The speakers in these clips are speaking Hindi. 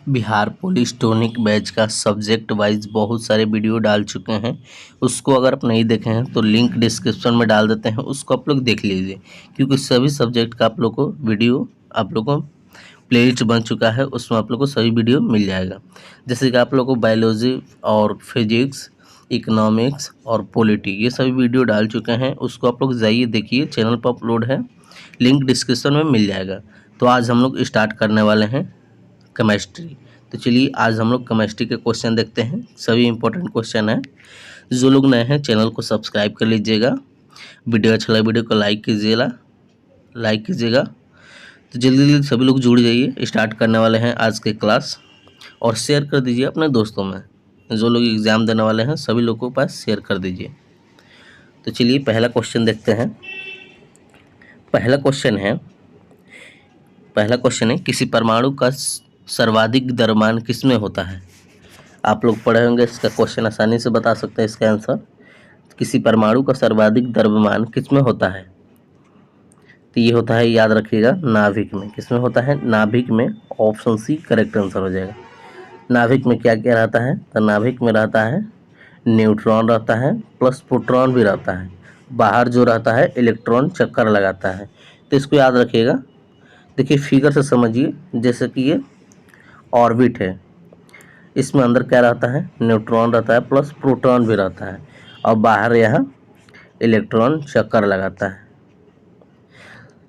बिहार पुलिस टॉनिक बैच का सब्जेक्ट वाइज बहुत सारे वीडियो डाल चुके हैं। उसको अगर आप नहीं देखे हैं तो लिंक डिस्क्रिप्शन में डाल देते हैं, उसको आप लोग देख लीजिए, क्योंकि सभी सब्जेक्ट का आप लोग को वीडियो आप लोग को प्लेलिस्ट बन चुका है, उसमें आप लोग को सभी वीडियो मिल जाएगा। जैसे कि आप लोग को बायोलॉजी और फिजिक्स, इकोनॉमिक्स और पॉलिटी ये सभी वीडियो डाल चुके हैं, उसको आप लोग जाइए देखिए, चैनल पर अपलोड है, लिंक डिस्क्रिप्शन में मिल जाएगा। तो आज हम लोग स्टार्ट करने वाले हैं केमिस्ट्री। तो चलिए आज हम लोग केमिस्ट्री के क्वेश्चन देखते हैं, सभी इंपॉर्टेंट क्वेश्चन हैं। जो लोग नए हैं चैनल को सब्सक्राइब कर लीजिएगा, वीडियो अच्छा लगे वीडियो को लाइक कीजिएगा। तो जल्दी जल्दी सभी लोग जुड़ जाइए, स्टार्ट करने वाले हैं आज के क्लास, और शेयर कर दीजिए अपने दोस्तों में। जो लोग एग्ज़ाम देने वाले हैं सभी लोगों के पास शेयर कर दीजिए। तो चलिए पहला क्वेश्चन देखते हैं। पहला क्वेश्चन है किसी परमाणु का सर्वाधिक द्रव्यमान किसमें होता है। आप लोग पढ़े होंगे, इसका क्वेश्चन आसानी से बता सकते हैं इसका आंसर। किसी परमाणु का सर्वाधिक द्रव्यमान किसमें होता है, तो ये होता है, याद रखिएगा, नाभिक में। किसमें होता है? नाभिक में। ऑप्शन सी करेक्ट आंसर हो जाएगा। नाभिक में क्या क्या रहता है? तो नाभिक में रहता है न्यूट्रॉन रहता है, प्लस प्रोटॉन भी रहता है। बाहर जो रहता है इलेक्ट्रॉन चक्कर लगाता है। तो इसको याद रखिएगा। देखिए फिगर से समझिए, जैसे कि ये ऑर्बिट है, इसमें अंदर क्या रहता है? न्यूट्रॉन रहता है, प्लस प्रोटॉन भी रहता है, और बाहर यहाँ इलेक्ट्रॉन चक्कर लगाता है।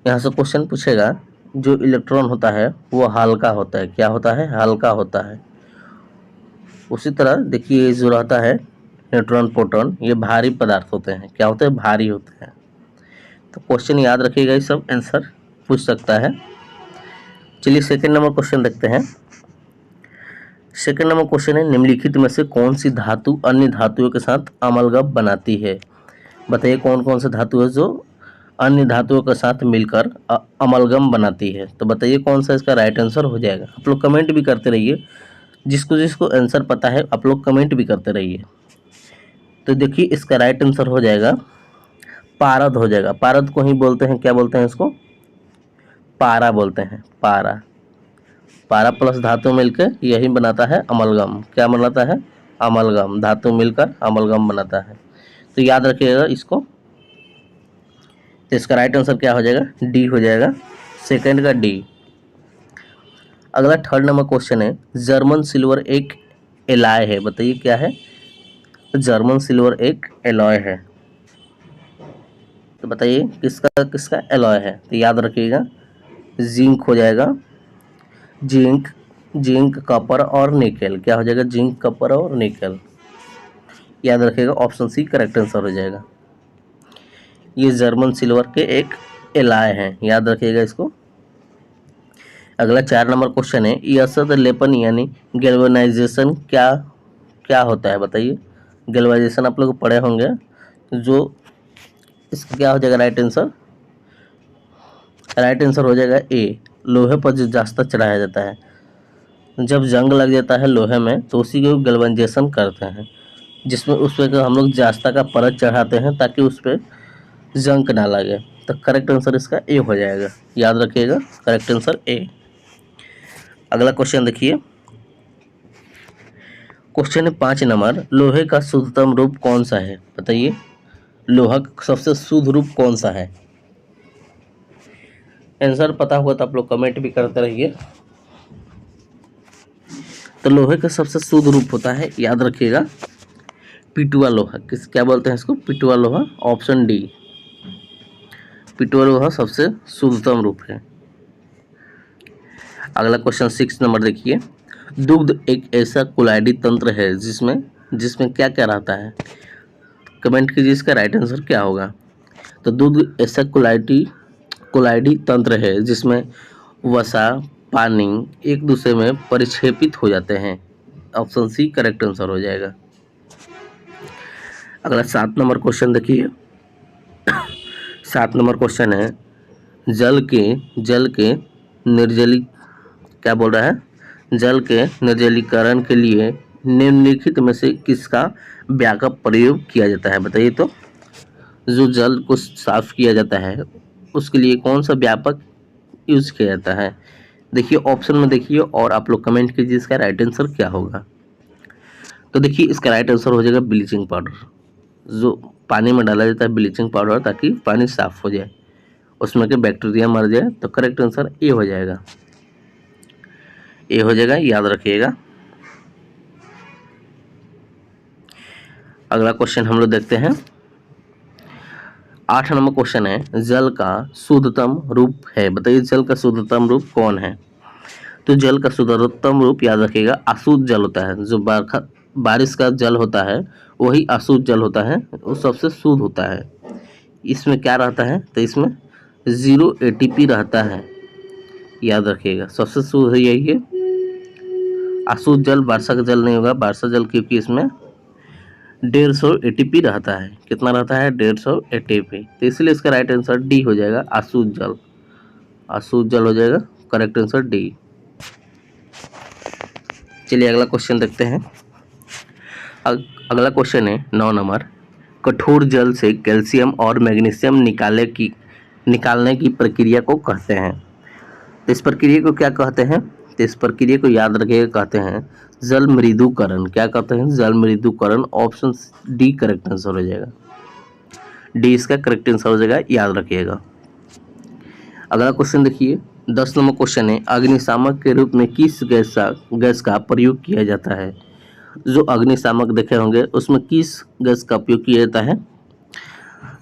यहाँ से क्वेश्चन पूछेगा, जो इलेक्ट्रॉन होता है वो हल्का होता है। क्या होता है? हल्का होता है। उसी तरह देखिए जो रहता है न्यूट्रॉन प्रोटॉन, ये भारी पदार्थ होते हैं। क्या होते हैं? भारी होते हैं। तो क्वेश्चन याद रखिएगा, ये सब आंसर पूछ सकता है। चलिए सेकंड नंबर क्वेश्चन देखते हैं। सेकंड नंबर क्वेश्चन है, निम्नलिखित में से कौन सी धातु अन्य धातुओं के साथ अमलगम बनाती है। बताइए कौन कौन सी धातु है जो अन्य धातुओं के साथ मिलकर अमलगम बनाती है। तो बताइए कौन सा इसका राइट आंसर हो जाएगा। आप लोग कमेंट भी करते रहिए, जिसको जिसको आंसर पता है आप लोग कमेंट भी करते रहिए। तो देखिए इसका राइट आंसर हो जाएगा पारद हो जाएगा। पारद को ही बोलते हैं, क्या बोलते हैं इसको? पारा बोलते हैं। पारा प्लस धातु मिलकर यही बनाता है अमलगम। क्या बनाता है? अमलगम। धातु मिलकर अमलगम बनाता है। तो याद रखिएगा इसको। तो इसका राइट आंसर क्या हो जाएगा? डी हो जाएगा, सेकंड का डी। अगला थर्ड नंबर क्वेश्चन है, जर्मन सिल्वर एक एलॉय है। बताइए क्या है? जर्मन सिल्वर एक एलॉय है। तो बताइए किसका किसका एलॉय है। तो याद रखिएगा जिंक हो जाएगा। जिंक कॉपर और निकेल। क्या हो जाएगा? जिंक कॉपर और निकेल। याद रखिएगा ऑप्शन सी करेक्ट आंसर हो जाएगा। ये जर्मन सिल्वर के एक एलॉय हैं, याद रखिएगा इसको। अगला 4 नंबर क्वेश्चन है, यसद लेपन यानी गैल्वेनाइजेशन क्या क्या होता है। बताइए गैल्वेनाइजेशन आप लोग पढ़े होंगे। जो इसका क्या हो जाएगा राइट आंसर? राइट आंसर हो जाएगा ए, लोहे पर जो जास्ता चढ़ाया जाता है। जब जंग लग जाता है लोहे में तो उसी को गैल्वेनाइजेशन करते हैं, जिसमें उस पर हम लोग जास्ता का परत चढ़ाते हैं ताकि उस पर जंग ना लगे। तो करेक्ट आंसर इसका ए हो जाएगा, याद रखिएगा करेक्ट आंसर ए। अगला क्वेश्चन देखिए, क्वेश्चन है 5 नंबर, लोहे का शुद्धतम रूप कौन सा है। बताइए लोहा का सबसे शुद्ध रूप कौन सा है। आंसर पता हुआ तो आप लोग कमेंट भी करते रहिए। तो लोहे का सबसे शुद्ध रूप होता है, याद रखिएगा, पिटुआ लोहा। क्या बोलते हैं इसको? पिटुआ लोहा। ऑप्शन डी, पिटुआ लोहा सबसे शुद्धतम रूप है। अगला क्वेश्चन 6 नंबर देखिए, दुग्ध एक ऐसा कोलाइडी तंत्र है जिसमें क्या क्या रहता है। कमेंट कीजिए इसका राइट आंसर क्या होगा। तो दुग्ध ऐसा कोलाइडी तंत्र है जिसमें वसा पानी एक दूसरे में परिक्षेपित हो जाते हैं। ऑप्शन सी करेक्ट आंसर हो जाएगा। अगला 7 नंबर क्वेश्चन देखिए। 7 नंबर क्वेश्चन है, जल के निर्जली क्या बोल रहा है? जल के निर्जलीकरण के लिए निम्नलिखित में से किसका व्यापक प्रयोग किया जाता है। बताइए तो जो जल को साफ किया जाता है उसके लिए कौन सा व्यापक यूज किया जाता है। देखिए ऑप्शन में देखिए और आप लोग कमेंट कीजिए इसका राइट आंसर क्या होगा। तो देखिए इसका राइट आंसर हो जाएगा ब्लीचिंग पाउडर, जो पानी में डाला जाता है ब्लीचिंग पाउडर ताकि पानी साफ हो जाए, उसमें के बैक्टीरिया मर जाए। तो करेक्ट आंसर ए हो जाएगा, ए हो जाएगा, याद रखिएगा। अगला क्वेश्चन हम लोग देखते हैं। 8 नंबर क्वेश्चन है, जल का शुद्धतम रूप है, बताइए जल का शुद्धतम रूप कौन है। तो जल का शुद्धतम रूप याद रखिएगा अशुद्ध जल होता है। जो बारिश का जल होता है वही अशुद्ध जल होता है, वो सबसे शुद्ध होता है। इसमें क्या रहता है, तो इसमें 0 ATP रहता है, याद रखिएगा। सबसे शुद्ध यही है। अशुद्ध जल वर्षा का जल नहीं होगा, वर्षा जल क्योंकि इसमें 150 ATP रहता है। कितना रहता है, 150 ATP। तो इसलिए इसका राइट आंसर डी हो जाएगा, अशुद्ध जल। अशुद्ध जल हो जाएगा, करेक्ट आंसर डी। चलिए अगला क्वेश्चन देखते हैं। अगला क्वेश्चन है 9 नंबर, कठोर जल से कैल्शियम और मैग्नीशियम निकालने की प्रक्रिया को कहते हैं। तो इस प्रक्रिया को क्या कहते हैं, तो इस प्रक्रिया को याद रखिएगा, कहते हैं जल मृदुकरण। क्या कहते हैं, जल मृदुकरण। ऑप्शन डी करेक्ट आंसर हो जाएगा, डी इसका करेक्ट आंसर हो जाएगा, याद रखिएगा। अगला क्वेश्चन देखिए 10 नंबर क्वेश्चन है, अग्निशामक के रूप में किस गैस का प्रयोग किया जाता है। जो अग्निशामक देखे होंगे उसमें किस गैस का उपयोग किया जाता है,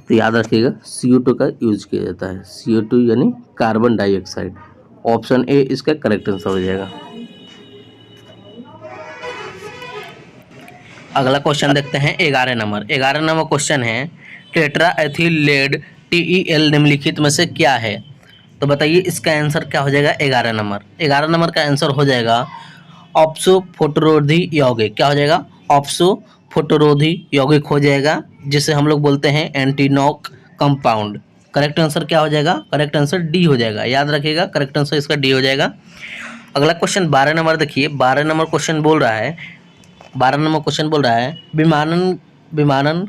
तो याद रखिएगा CO2 का यूज किया जाता है। CO2 यानी कार्बन डाइऑक्साइड। ऑप्शन ए इसका करेक्ट आंसर हो जाएगा। अगला क्वेश्चन देखते हैं 11 नंबर। 11 नंबर क्वेश्चन है, टेट्रा एथिल लेड TeL निम्नलिखित में से क्या है। तो बताइए इसका आंसर क्या हो जाएगा 11 नंबर। 11 नंबर का आंसर हो जाएगा ऑप्सो फोटोरोधी यौगिक। क्या हो जाएगा, ऑप्सो फोटोरोधी यौगिक हो जाएगा, जिसे हम लोग बोलते हैं एंटीनॉक कंपाउंड। करेक्ट आंसर क्या हो जाएगा, करेक्ट आंसर डी हो जाएगा, याद रखिएगा करेक्ट आंसर इसका डी हो जाएगा। अगला क्वेश्चन 12 नंबर देखिए। 12 नंबर क्वेश्चन बोल रहा है, 12 नंबर क्वेश्चन बोल रहा है, विमानन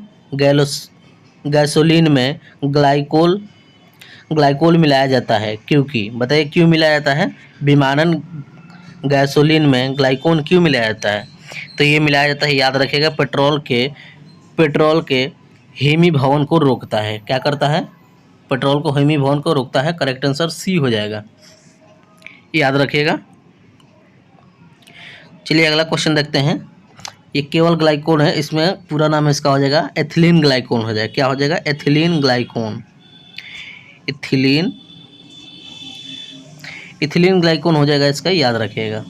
गैसोलीन में ग्लाइकोल मिलाया जाता है क्योंकि, बताइए क्यों मिलाया जाता है, विमानन गैसोलीन में ग्लाइकोल क्यों मिलाया जाता है। तो ये मिलाया जाता है, याद रखिएगा, पेट्रोल के हिमीभवन को रोकता है। क्या करता है, पेट्रोल को हिमीभवन को रोकता है। करेक्ट आंसर सी हो जाएगा, याद रखिएगा। चलिए अगला क्वेश्चन देखते हैं। ये केवल ग्लाइकोल है, इसमें पूरा नाम इसका हो जाएगा एथिलीन ग्लाइकोल हो जाएगा। क्या हो जाएगा, एथिलीन ग्लाइकोल। इथिलीन ग्लाइकोल हो जाएगा इसका, याद रखिएगा।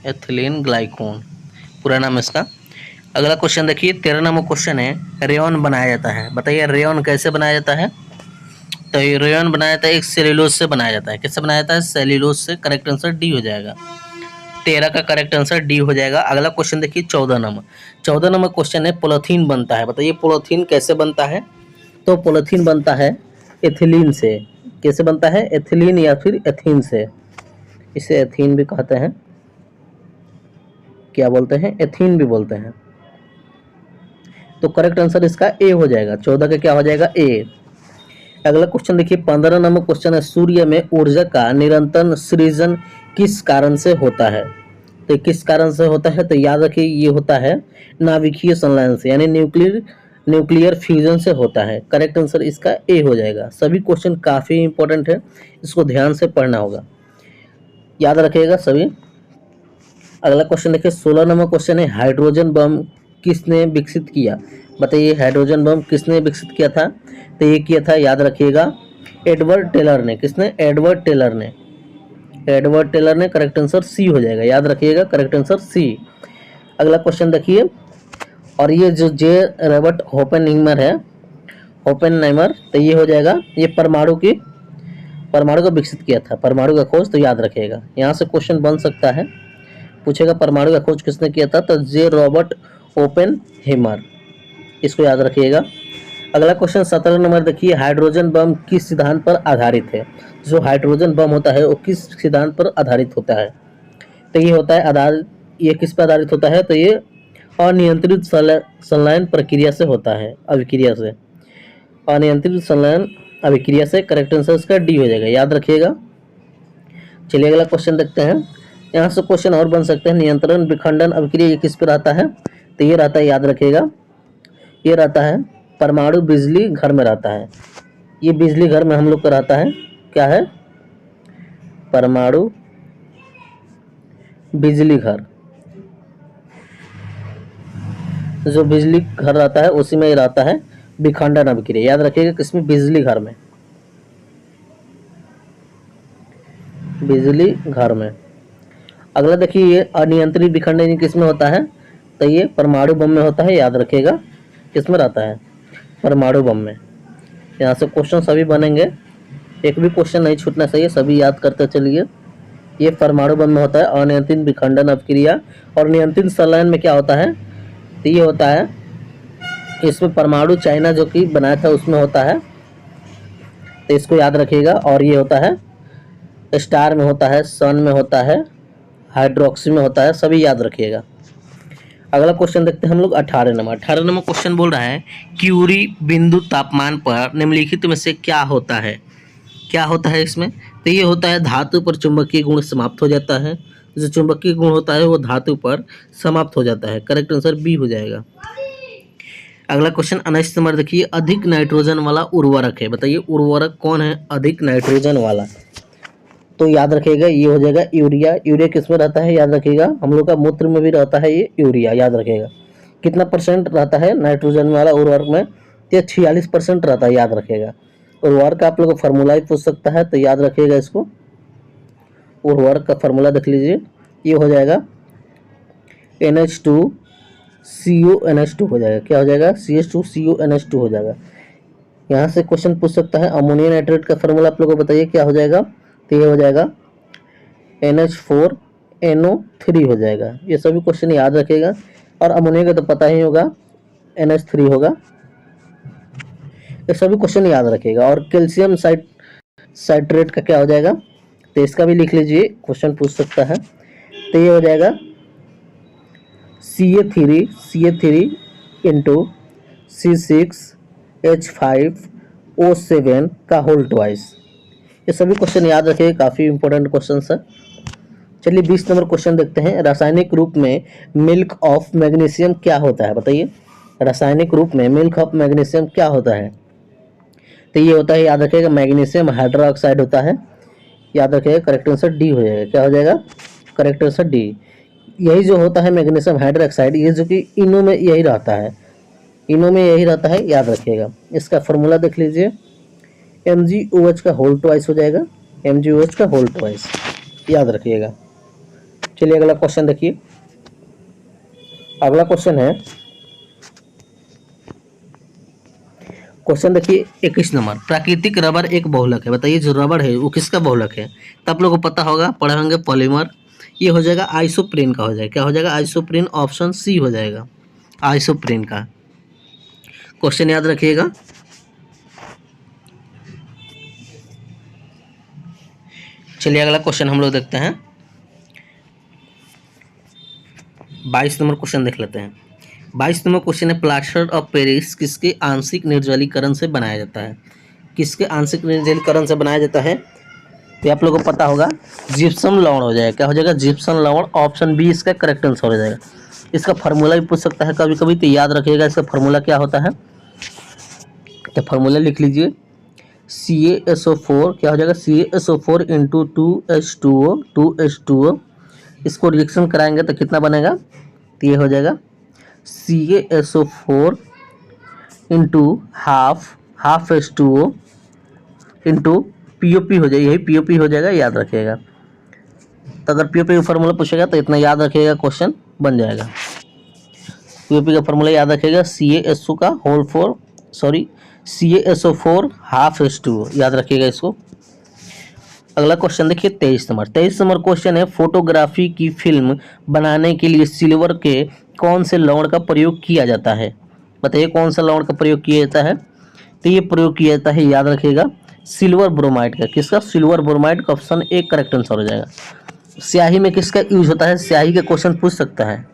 एथिलीन ग्लाइकोल पूरा नाम इसका। अगला क्वेश्चन देखिए 13 नंबर क्वेश्चन है, रेयन बनाया जाता है। बताइए रेयन कैसे बनाया जाता है। तो ये रेयन बनाया जाता है एक सेल्यूलोज से बनाया जाता है। किससे बनाया जाता है, सेल्यूलोज से। करेक्ट आंसर डी हो जाएगा, 13 का करेक्ट आंसर डी हो जाएगा। अगला क्वेश्चन देखिए 14 नंबर। 14 नंबर क्वेश्चन है, पॉलीथीन बनता है। बताइए पॉलीथीन कैसे बनता है। तो पॉलीथीन बनता है एथिलीन से। कैसे बनता है, एथिलीन या फिर एथीन से। इसे एथीन भी कहते हैं, क्या बोलते हैं, एथीन भी बोलते हैं। तो करेक्ट आंसर इसका ए हो जाएगा, 14 का क्या हो जाएगा, ए। अगला क्वेश्चन देखिए 15 नंबर क्वेश्चन है, सूर्य में ऊर्जा का निरंतर सृजन किस कारण से होता है। तो किस कारण से होता है, तो याद रखिए ये होता है नाभिकीय संलयन से, यानी न्यूक्लियर फ्यूजन से होता है। करेक्ट आंसर इसका ए हो जाएगा। सभी क्वेश्चन काफ़ी इंपॉर्टेंट है, इसको ध्यान से पढ़ना होगा, याद रखिएगा सभी। अगला क्वेश्चन देखिए 16 नंबर क्वेश्चन है, हाइड्रोजन बम किसने विकसित किया। बताइए हाइड्रोजन बम किसने विकसित किया था। तो ये किया था, याद रखिएगा, एडवर्ड टेलर ने। किसने, एडवर्ड टेलर ने। एडवर्ड टेलर ने। करेक्ट आंसर सी हो जाएगा, याद रखिएगा करेक्ट आंसर सी। अगला क्वेश्चन देखिए, और ये जो जे रॉबर्ट होपेनहाइमर है, होपेनहाइमर, तो ये हो जाएगा, ये परमाणु को विकसित किया था, परमाणु का खोज। तो याद रखिएगा, यहाँ से क्वेश्चन बन सकता है, पूछेगा परमाणु का खोज किसने किया था, तो जे रॉबर्ट ओपेनहाइमर, इसको याद रखिएगा। अगला क्वेश्चन 17 नंबर देखिए, हाइड्रोजन बम किस सिद्धांत पर आधारित है। जो हाइड्रोजन बम होता है वो किस सिद्धांत पर आधारित होता है। तो ये होता है ये किस पर आधारित होता है, तो ये अनियंत्रित संलयन प्रक्रिया से होता है, अभिक्रिया से। अनियंत्रित संलयन अभिक्रिया से। करेक्ट आंसर इसका डी हो जाएगा, याद रखिएगा। चलिए अगला क्वेश्चन देखते हैं। यहाँ से क्वेश्चन और बन सकते हैं। नियंत्रण विखंडन अभिक्रिया ये किस पे रहता है? तो ये रहता है, याद रखिएगा, ये रहता है परमाणु बिजली घर में रहता है। ये बिजली घर में हम लोग का रहता है, क्या है? परमाणु बिजली घर। जो बिजली घर रहता है उसी में ये रहता है विखंडन अभिक्रिया, याद रखिएगा, किसमें? बिजली घर में, बिजली घर में। अगला देखिए, ये अनियंत्रित विखंडन किसमें होता है? तो ये परमाणु बम में होता है, याद रखिएगा, किसमें रहता है? परमाणु बम में। यहाँ से क्वेश्चन सभी बनेंगे, एक भी क्वेश्चन नहीं छूटना चाहिए, सभी याद करते चलिए। ये परमाणु बम में होता है अनियंत्रित विखंडन अभिक्रिया। और नियंत्रित संलयन में क्या होता है? तो ये होता है, इसमें परमाणु चाइना जो कि बनाया था उसमें होता है, तो इसको याद रखिएगा। और ये होता है स्टार में होता है, सन में होता है, हाइड्रोक्सी में होता है, सभी याद रखिएगा। अगला क्वेश्चन देखते हैं हम लोग 18 नंबर। 18 नंबर क्वेश्चन बोल रहा है क्यूरी बिंदु तापमान पर निम्नलिखित में से क्या होता है? क्या होता है इसमें? तो ये होता है धातु पर चुंबकीय गुण समाप्त हो जाता है। जो चुंबकीय गुण होता है वो धातु पर समाप्त हो जाता है। करेक्ट आंसर बी हो जाएगा। अगला क्वेश्चन 19 नंबर देखिए, अधिक नाइट्रोजन वाला उर्वरक है, बताइए उर्वरक कौन है अधिक नाइट्रोजन वाला? तो याद रखिएगा, ये हो जाएगा यूरिया। यूरिया किसमें रहता है? याद रखिएगा, हम लोग का मूत्र में भी रहता है ये यूरिया, याद रखिएगा। कितना परसेंट रहता है नाइट्रोजन वाला उर्वरक में? ये 46% रहता है, याद रखिएगा। उर्वरक का आप लोग को फार्मूला ही पूछ सकता है, तो याद रखिएगा इसको। उर्वरक का फार्मूला देख लीजिए, ये हो जाएगा NH2CuNH2 हो जाएगा। क्या हो जाएगा? CH2CuNH2 हो जाएगा। यहाँ से क्वेश्चन पूछ सकता है अमोनियम नाइट्रेट का फार्मूला आप लोग को बताइए क्या हो जाएगा? तो ये हो जाएगा NH4NO3 हो जाएगा। ये सभी क्वेश्चन याद रखिएगा। और अमोनिया का तो पता ही होगा, NH3 होगा। ये सभी क्वेश्चन याद रखिएगा। और कैल्शियम साइट्रेट का क्या हो जाएगा? तो इसका भी लिख लीजिए, क्वेश्चन पूछ सकता है। तो ये हो जाएगा CA3 इंटू C6H5O7 का होल ट्वाइस। ये सभी क्वेश्चन याद रखिए, काफ़ी इंपॉर्टेंट क्वेश्चन है। चलिए 20 नंबर क्वेश्चन देखते हैं। रासायनिक रूप में मिल्क ऑफ मैग्नीशियम क्या होता है? बताइए रासायनिक रूप में मिल्क ऑफ मैग्नीशियम क्या होता है? तो ये होता है, याद रखिएगा, मैग्नीशियम हाइड्रोक्साइड होता है, याद रखिएगा। करेक्ट आंसर डी हो जाएगा। क्या हो जाएगा? Correct answer D. यही जो होता है मैग्नीशियम हाइड्रोक्साइड, ये जो कि इनों में यही रहता है, इनों में यही रहता है, याद रखिएगा। इसका फॉर्मूला देख लीजिए, MgOH का होल ट्वाइस हो जाएगा, MgOH का होल ट्वाइस, याद रखिएगा। चलिए अगला क्वेश्चन देखिए। अगला क्वेश्चन है, क्वेश्चन देखिए 21 नंबर। प्राकृतिक रबर एक बहुलक है, बताइए जो रबर है वो किसका बहुलक है? तो आप लोगों को पता होगा, पढ़े होंगे पॉलीमर। ये हो जाएगा आइसोप्रीन का हो जाएगा। क्या हो जाएगा? आइसोप्रीन, ऑप्शन सी हो जाएगा, आइसोप्रीन का। क्वेश्चन याद रखिएगा। चलिए अगला क्वेश्चन हम लोग देखते हैं। 22 नंबर क्वेश्चन देख लेते हैं। 22 नंबर क्वेश्चन है, प्लास्टर ऑफ पेरिस किसके आंशिक निर्जलीकरण से बनाया जाता है? किसके आंशिक निर्जलीकरण से बनाया जाता है? ये आप लोगों को पता होगा, जिप्सम लवण हो जाएगा। क्या हो जाएगा? जिप्सम लवण, ऑप्शन बी इसका करेक्ट आंसर हो जाएगा। इसका फार्मूला भी पूछ सकता है कभी कभी, तो याद रखिएगा इसका फार्मूला क्या होता है। तो फार्मूला लिख लीजिए, CaSO4 क्या हो जाएगा? CaSO4 into 2H2O। इसको रिएक्शन कराएंगे तो कितना बनेगा? तो ये हो जाएगा CaSO4 into half H2O into POP हो जाएगा, यही POP हो जाएगा, याद रखिएगा। तो अगर POP का फार्मूला पूछेगा तो इतना याद रखिएगा, क्वेश्चन बन जाएगा। POP का फार्मूला याद रखिएगा, CaSO4 हाफ H2O, याद रखिएगा इसको। अगला क्वेश्चन देखिए 23 नंबर। 23 नंबर क्वेश्चन है, फोटोग्राफी की फिल्म बनाने के लिए सिल्वर के कौन से लवण का प्रयोग किया जाता है? बताइए कौन सा लवण का प्रयोग किया जाता है? तो ये प्रयोग किया जाता है, याद रखिएगा, सिल्वर ब्रोमाइड का। किसका? सिल्वर ब्रोमाइड का, ऑप्शन ए करेक्ट आंसर हो जाएगा। स्याही में किसका यूज होता है? स्याही का क्वेश्चन पूछ सकता है।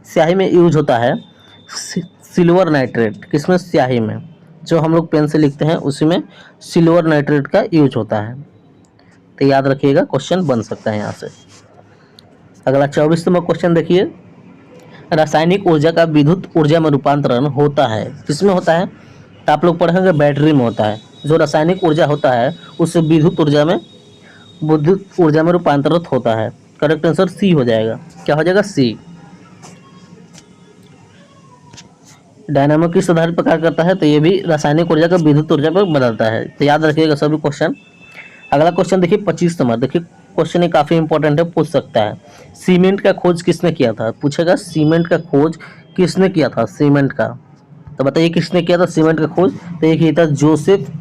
स्याही में यूज होता है सिल्वर नाइट्रेट। किसमें? स्याही में। जो हम लोग पेन से लिखते हैं उसी में सिल्वर नाइट्रेट का यूज होता है। तो याद रखिएगा, क्वेश्चन बन सकता है यहाँ से। अगला 24 नंबर क्वेश्चन देखिए, रासायनिक ऊर्जा का विद्युत ऊर्जा में रूपांतरण होता है, किसमें होता है? तो आप लोग पढ़ेंगे बैटरी में होता है। जो रासायनिक ऊर्जा होता है उससे विद्युत ऊर्जा में रूपांतरित होता है। करेक्ट आंसर सी हो जाएगा। क्या हो जाएगा? सी। डायनामो किस आधारित प्रकार करता है? तो ये भी रासायनिक ऊर्जा का विद्युत ऊर्जा पर बदलता है। तो याद रखिएगा सभी क्वेश्चन। अगला क्वेश्चन देखिए 25 नंबर। देखिए क्वेश्चन ये काफी इंपॉर्टेंट है, पूछ सकता है। सीमेंट का खोज किसने किया था? पूछेगा सीमेंट का खोज किसने किया था, सीमेंट का। तो बताइए किसने किया था सीमेंट का खोज? तो ये किया था जोसेफ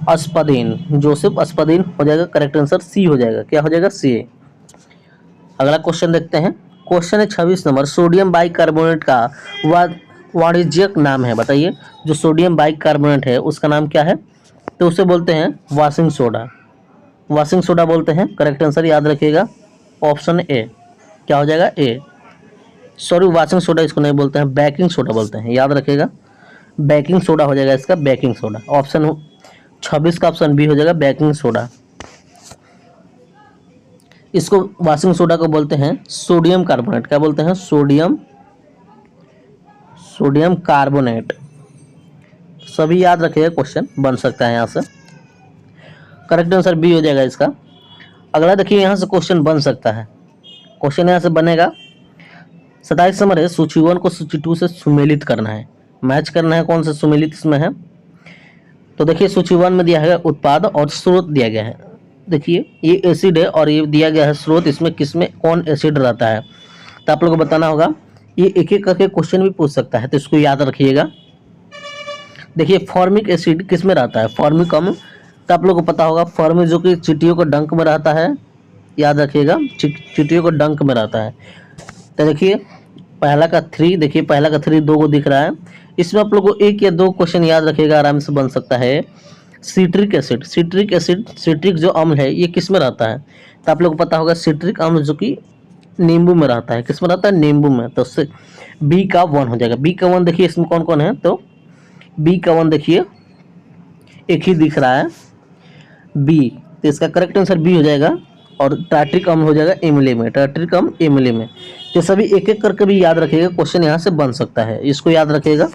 अस्पदीन। जोसेफ अस्पदीन हो जाएगा। करेक्ट आंसर सी हो जाएगा। क्या हो जाएगा? सी। अगला क्वेश्चन देखते हैं। क्वेश्चन है 26 नंबर। सोडियम बाइकार्बोनेट का वाणिज्यिक नाम है, बताइए। जो सोडियम बाइकार्बोनेट है उसका नाम क्या है? तो उसे बोलते हैं वॉशिंग सोडा। वॉशिंग सोडा बोलते हैं। करेक्ट आंसर याद रखिएगा ऑप्शन ए। क्या हो जाएगा? ए। सॉरी, वॉशिंग सोडा इसको नहीं बोलते हैं, बेकिंग सोडा बोलते हैं। याद रखिएगा बेकिंग सोडा हो जाएगा इसका, बेकिंग सोडा। ऑप्शन 26 का ऑप्शन बी हो जाएगा, बेकिंग सोडा। इसको वॉशिंग सोडा को बोलते हैं सोडियम कार्बोनेट। क्या बोलते हैं? Sodium carbonate. सभी याद रखिएगा, क्वेश्चन बन सकता है यहाँ से। करेक्ट आंसर बी हो जाएगा इसका। अगला देखिए, यहाँ से क्वेश्चन बन सकता है। क्वेश्चन यहाँ से बनेगा 27 नंबर है। सूची 1 को सूची 2 से सुमेलित करना है, मैच करना है। कौन सा सुमेलित इसमें है? तो देखिए सूची 1 में दिया है उत्पाद और स्रोत दिया गया है। देखिए ये एसिड है और ये दिया गया है स्रोत। इसमें किसमें कौन एसिड रहता है? तो आप लोगों को बताना होगा। ये एक एक करके क्वेश्चन भी पूछ सकता है, तो इसको याद रखिएगा। देखिए फॉर्मिक एसिड किस में रहता है? फॉर्मिक अम्ल। तो आप लोगों को पता होगा फॉर्मिक जो कि चींटियों को डंक में रहता है। याद रखिएगा चींटियों को डंक में रहता है। तो देखिए पहला का 3, देखिए पहला का 3 2 को दिख रहा है। इसमें आप लोगों को 1 या 2 क्वेश्चन याद रखिएगा, आराम से बन सकता है। सिट्रिक एसिड, सिट्रिक जो अम्ल है ये किस में रहता है? तो आप लोग को पता होगा सिट्रिक अम्ल जो कि नींबू में रहता है। किस में रहता है? नींबू में। तो उससे बी का 1 हो जाएगा। बी का 1 देखिए इसमें कौन कौन है? तो बी का 1 देखिए एक ही दिख रहा है, बी। तो इसका करेक्ट आंसर बी हो जाएगा। और टार्ट्रिक अम्ल हो जाएगा इमली में, टार्ट्रिक अम्ल इमली में। तो सभी एक एक करके भी याद रखिएगा, क्वेश्चन यहाँ से बन सकता है। इसको याद रखिएगा,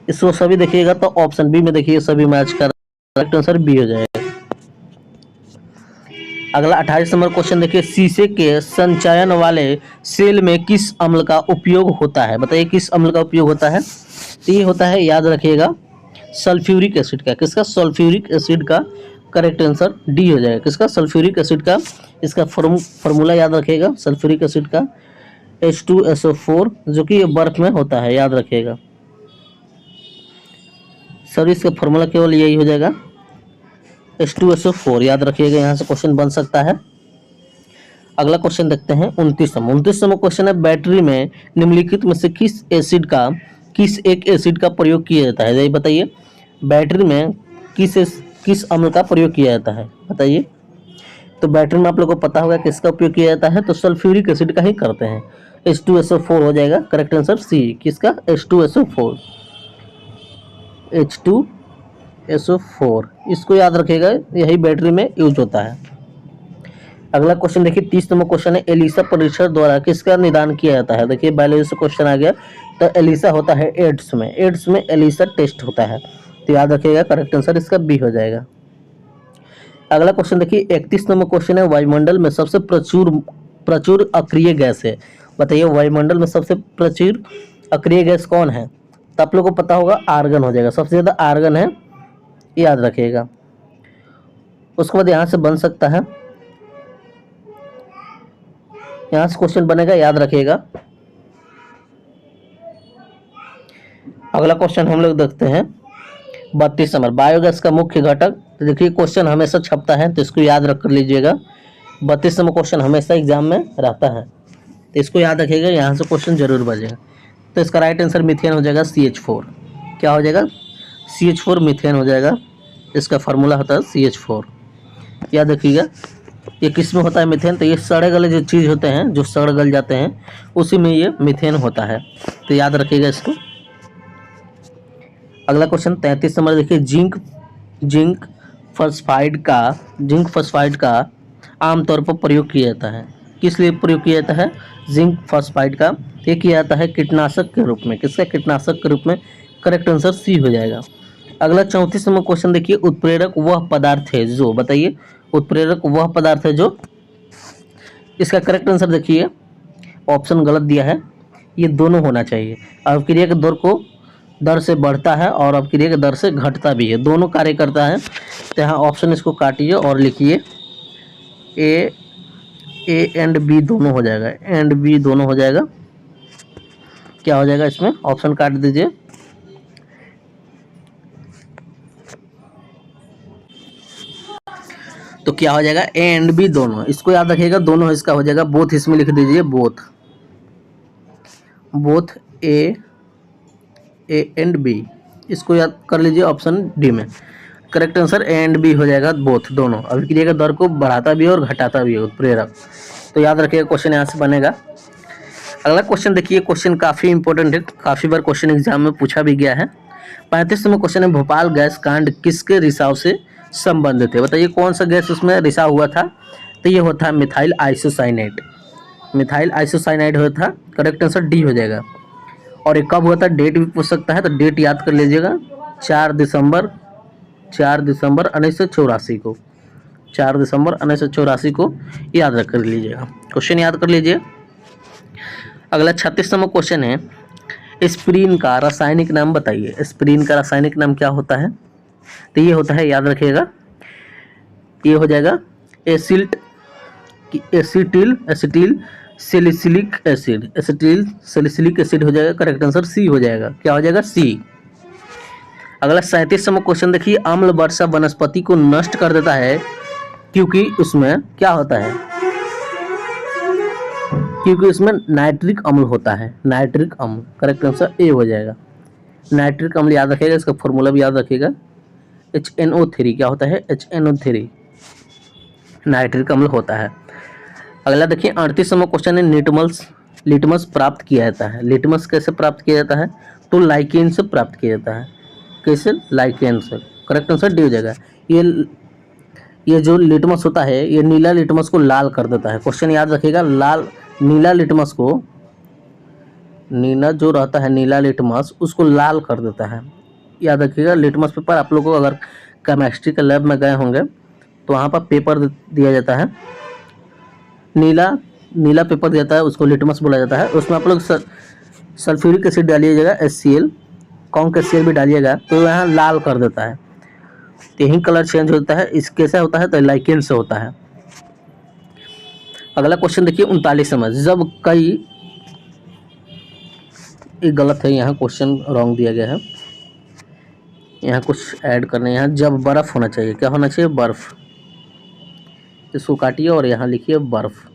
इसको सभी देखिएगा तो ऑप्शन बी में देखिए सभी मैच कर, करेक्ट आंसर बी हो जाएगा। अगला 28 नंबर क्वेश्चन देखिए, शीशे के संचयन वाले सेल में किस अम्ल का उपयोग होता है? बताइए किस अम्ल का उपयोग होता है? तो ये होता है, याद रखिएगा, सल्फ्यूरिक एसिड का। किसका? सल्फ्यूरिक एसिड का। करेक्ट आंसर डी हो जाएगा। किसका? सल्फ्यूरिक एसिड का। इसका फॉर्मूला याद रखिएगा सल्फ्यूरिक एसिड का, H2SO4, जो कि ये बर्फ में होता है। याद रखिएगा सर, इसका फॉर्मूला केवल यही हो जाएगा H2SO4। याद रखिएगा, यहाँ से क्वेश्चन बन सकता है। अगला क्वेश्चन देखते हैं 29 नंबर क्वेश्चन है, बैटरी में निम्नलिखित में से किस एक एसिड का प्रयोग किया जाता है? ये बताइए बैटरी में किस अम्ल का प्रयोग किया जाता है? बताइए। तो बैटरी में आप लोगों को पता होगा किसका उपयोग किया जाता है? तो सल्फ्यूरिक एसिड का ही करते हैं। H2SO4 हो जाएगा। Correct answer C. किसका? H2SO4। H2SO4 इसको याद रखिएगा, यही बैटरी में यूज होता है। अगला क्वेश्चन देखिए 30 नंबर क्वेश्चन है, एलिसा परीक्षण द्वारा किसका निदान किया जाता है? देखिए बायोलॉजी से क्वेश्चन आ गया। तो एलिसा होता है एड्स में एलिसा टेस्ट होता है। तो याद रखिएगा करेक्ट आंसर इसका बी हो जाएगा। अगला क्वेश्चन देखिए 31 नंबर क्वेश्चन है, वायुमंडल में सबसे प्रचुर अक्रिय गैस है। बताइए वायुमंडल में सबसे प्रचुर अक्रिय गैस कौन है? तो आप लोगों को पता होगा आर्गन हो जाएगा। सबसे ज़्यादा आर्गन है, याद रखिएगा। उसके बाद यहाँ से बन सकता है, यहाँ से क्वेश्चन बनेगा, याद रखिएगा। अगला क्वेश्चन हम लोग देखते हैं 32 नंबर, बायोगैस का मुख्य घटक। तो देखिए क्वेश्चन हमेशा छपता है, तो इसको याद रख कर लीजिएगा। 32 नंबर क्वेश्चन हमेशा एग्जाम में रहता है, तो इसको याद रखिएगा, यहाँ से क्वेश्चन जरूर बजेगा। तो इसका राइट आंसर मीथेन हो जाएगा, CH4। क्या हो जाएगा? CH4 मीथेन हो जाएगा। इसका फार्मूला होता है CH4। याद रखिएगा। ये किस में होता है मीथेन? तो ये सड़े गले जो चीज़ होते हैं, जो सड़ गल जाते हैं, उसी में ये मीथेन होता है। तो याद रखिएगा इसको। अगला क्वेश्चन 33 नंबर देखिए, जिंक फॉस्फाइड का आमतौर पर प्रयोग किया जाता है। किस लिए प्रयोग किया जाता है जिंक फॉस्फाइड का? ये किया जाता है कीटनाशक के रूप में। किसका? कीटनाशक के रूप में। करेक्ट आंसर सी हो जाएगा। अगला 34 नंबर क्वेश्चन देखिए, उत्प्रेरक वह पदार्थ है जो, बताइए उत्प्रेरक वह पदार्थ है जो, इसका करेक्ट आंसर देखिए, ऑप्शन गलत दिया है, ये दोनों होना चाहिए। अवक्रिया के दर से बढ़ता है और अवक्रिया के दर से घटता भी है, दोनों कार्य करता है। तो यहाँ ऑप्शन इसको काटिए और लिखिए ए एंड बी दोनों हो जाएगा, एंड बी दोनों हो जाएगा। क्या हो जाएगा इसमें? ऑप्शन काट दीजिए। तो क्या हो जाएगा? ए एंड बी दोनों, इसको याद रखिएगा, दोनों इसका हो जाएगा बोथ, इसमें लिख दीजिए बोथ ए एंड बी, इसको याद कर लीजिए ऑप्शन डी में। Correct answer A and B हो जाएगा, बोथ दोनों। अभिक्रिया के दर को बढ़ाता भी है और घटाता भी है उत्प्रेरक। तो याद रखिएगा, क्वेश्चन यहाँ से बनेगा। अगला क्वेश्चन देखिए, क्वेश्चन काफ़ी इंपॉर्टेंट है, काफ़ी बार क्वेश्चन एग्जाम में पूछा भी गया है। 35 नंबर क्वेश्चन है, भोपाल गैस कांड किसके रिसाव से संबंधित है? बताइए कौन सा गैस उसमें रिसाव हुआ था? तो ये होता है मिथाइल आइसोसाइनेट, मिथाइल आइसोसाइनाइड हुआ था। करेक्ट आंसर डी हो जाएगा। और ये कब हुआ था? डेट भी पूछ सकता है, तो डेट याद कर लीजिएगा, 4 दिसंबर 1984 को, 4 दिसंबर 1984 को याद रख कर लीजिएगा। क्वेश्चन याद कर लीजिए। अगला 36 नंबर क्वेश्चन है, एस्पिरिन का रासायनिक नाम बताइए। एस्पिरिन का रासायनिक नाम क्या होता है? तो ये होता है, याद रखिएगा, ये हो जाएगा एसिटिल सैलिसिलिक एसिड हो जाएगा। करेक्ट आंसर सी हो जाएगा। क्या हो जाएगा? सी। अगला 37 नंबर क्वेश्चन देखिए, अम्ल वर्षा वनस्पति को नष्ट कर देता है क्योंकि उसमें क्या होता है? क्योंकि उसमें नाइट्रिक अम्ल होता है, नाइट्रिक अम्ल। करेक्ट आंसर ए हो जाएगा। नाइट्रिक अम्ल याद रखिएगा, इसका फॉर्मूला भी याद रखिएगा, HNO3। क्या होता है? HNO3 नाइट्रिक अम्ल होता है। अगला देखिए 38 नंबर क्वेश्चन है, लिटमस प्राप्त किया जाता है। लिटमस कैसे प्राप्त किया जाता है? तो लाइकेन से प्राप्त किया जाता है। कैसे? लाइकेन से। करेक्ट आंसर डी हो जाएगा। ये जो लिटमस होता है, ये नीला लिटमस को लाल कर देता है। क्वेश्चन याद रखिएगा, नीला लिटमस को, नीला जो रहता है नीला लिटमस, उसको लाल कर देता है। याद रखिएगा, लिटमस पेपर आप लोगों को अगर केमिस्ट्री के लैब में गए होंगे तो वहाँ पर पेपर दिया जाता है, नीला पेपर दिया जाता है, उसको लिटमस बोला जाता है। उसमें आप लोग सल्फ्यूरिक एसिड डालिएगा, HCl, कॉन्क HCl भी डालिएगा, तो यहाँ लाल कर देता है। तो यही कलर चेंज होता है। इस कैसे होता है? तो लाइकेन से होता है। अगला क्वेश्चन देखिए 39 नंबर, जब कई, ये गलत है, यहाँ क्वेश्चन रॉन्ग दिया गया है, यहाँ कुछ ऐड करने, यहाँ जब बर्फ होना चाहिए। क्या होना चाहिए? बर्फ। इसको काटिए और यहाँ लिखिए बर्फ।